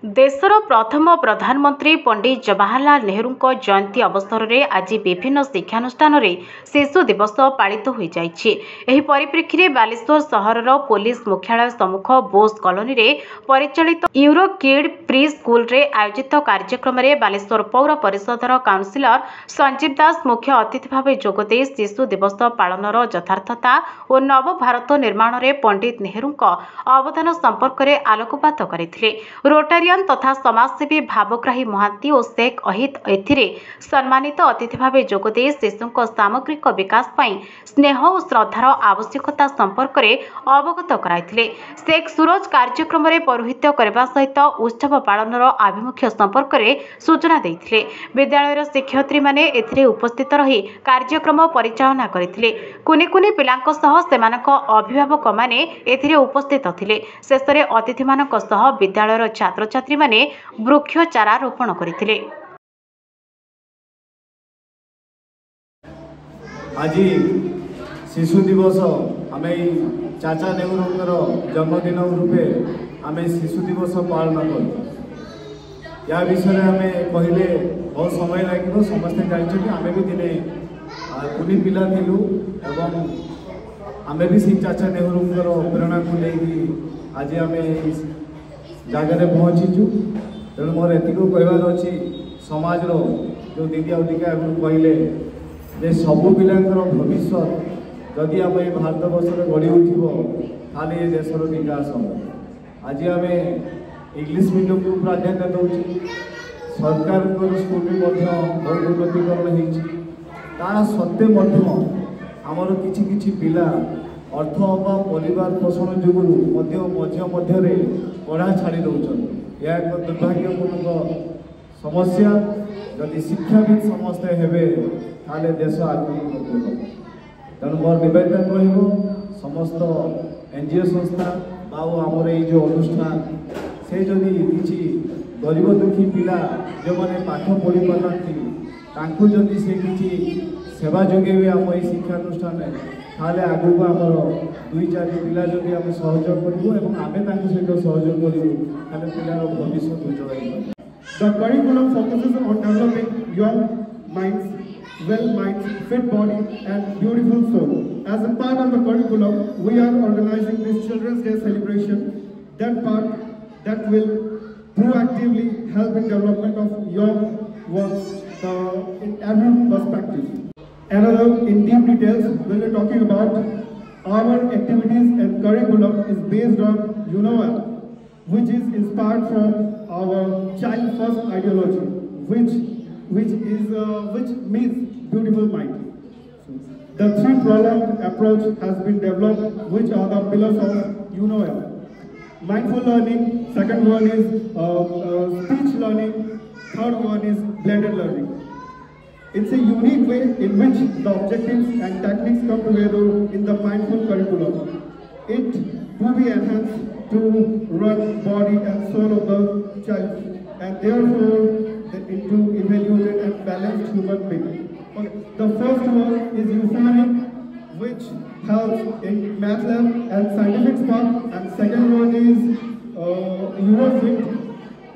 देशर प्रथम प्रधानमंत्री पंडित जवाहरलाल नेहरू जयंती अवसर में आज विभिन्न शिक्षानुष्ठान शिशु दिवस पालित हो परिप्रेक्षी में बालेश्वर सहर पुलिस मुख्यालय सम्मुख बोस कॉलोनी में परिचालित यूरो किड प्री स्कूल रे आयोजित कार्यक्रम में बालेश्वर पौर परिषदर काउंसिलर संजीव दास मुख्य अतिथि भाव जोगदे शिशु दिवस पालनर यथार्थता और नव भारत निर्माण में पंडित नेहरू अवदान संपर्क में आलोकपात करते। रोटारियन तथा समाजसेवी भावग्राही महांती और शेख अहित एथिरे सम्मानित अतिथि भाव जोगदे शिशु सामग्रिक विकास पाई स्नेह और श्रद्धार आवश्यकता संपर्क में अवगत कराइथिले। शेख सूरज कार्यक्रम में पौरोहित्य करने सहित उत्सव पालनर आभिमुख्य संपर्क में सूचना देथिले। विद्यालयर शिक्षयित्री माने एथिरे उपस्थित रही कार्यक्रम परिचालना करथिले। कुनि कुनि पिलांक सह सेमानक अभिभावक माने एथिरे उपस्थित थिले। शेषरे अतिथि मानक सह विद्यालयर छात्र छात्री माने वृक्ष चारा रोपण करथिले। आज शिशु दिवस आम चाचा नेहरू जन्मदिन रूपे आम शिशु दिवस पालन कर या विषय आम कहले बहुत समय लगे समस्ते जानते आम भी दिने कुनी पिला थिलु एवं आम भी से चाचा नेहरू प्रेरणा को लेकिन आज आम जगह पहुँचीचु। तेणु मोर एति कहबार अच्छी समाज जो दीदी आदिका कहले जे सबू पिलांकर भविष्य जदि आम ये भारत वर्ष में गढ़ी उठो ताले ये देशर विकास हम। आज आम इंग्लिश मीडियम को प्राधान्य दौर सरकार स्कूल भी बहुत उन्नतीकरण होता सत्वे आमर कि पिला अर्थ अभाव परिवार पोषण जो मध्य पढ़ा छाड़ी दौरान यह एक दुर्भाग्यपूर्ण समस्या। जदि शिक्षाविद समस्ते हेबे ताले देश आगे तेणु मोर निवेदन रहिबो समस्त एनजीओ संस्था बाऊ आमर ये जो अनुष्ठान से जदि किसी गरीब दुखी पिला जो मैंने पाठ पढ़ी पारती तांकु जदि से किसी सेवा जोगेबे आम ये शिक्षानुष्ठान ताले आगु को आमर दुई चार पिला जदि आम सहयोग करूँ और आम सहित सहयोग करूँ ताले पिलार भविष्य उज्जवल हो। The curriculum focuses on developing young minds, well minds, fit body and beautiful soul. As a part of the curriculum, we are organizing this Children's Day celebration, that will proactively help in development of young ones in every perspective. Another in deep details, when we're talking about our activities and curriculum is based on UNOVA, which is inspired from our child first ideology, which means beautiful mind. The three-pronged approach has been developed, which are the pillars of UNOL. Mindful learning, second one is speech learning, third one is blended learning. It's a unique way in which the objectives and techniques come together in the mindful curriculum. It will be enhanced to run body and soul of the child and therefore into evaluated and balanced human being. Okay. The first one is euphonic, which helps in math lab and scientific spark, and second one is Eurofit,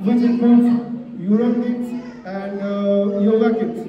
which includes Eurokits and Yoga kits.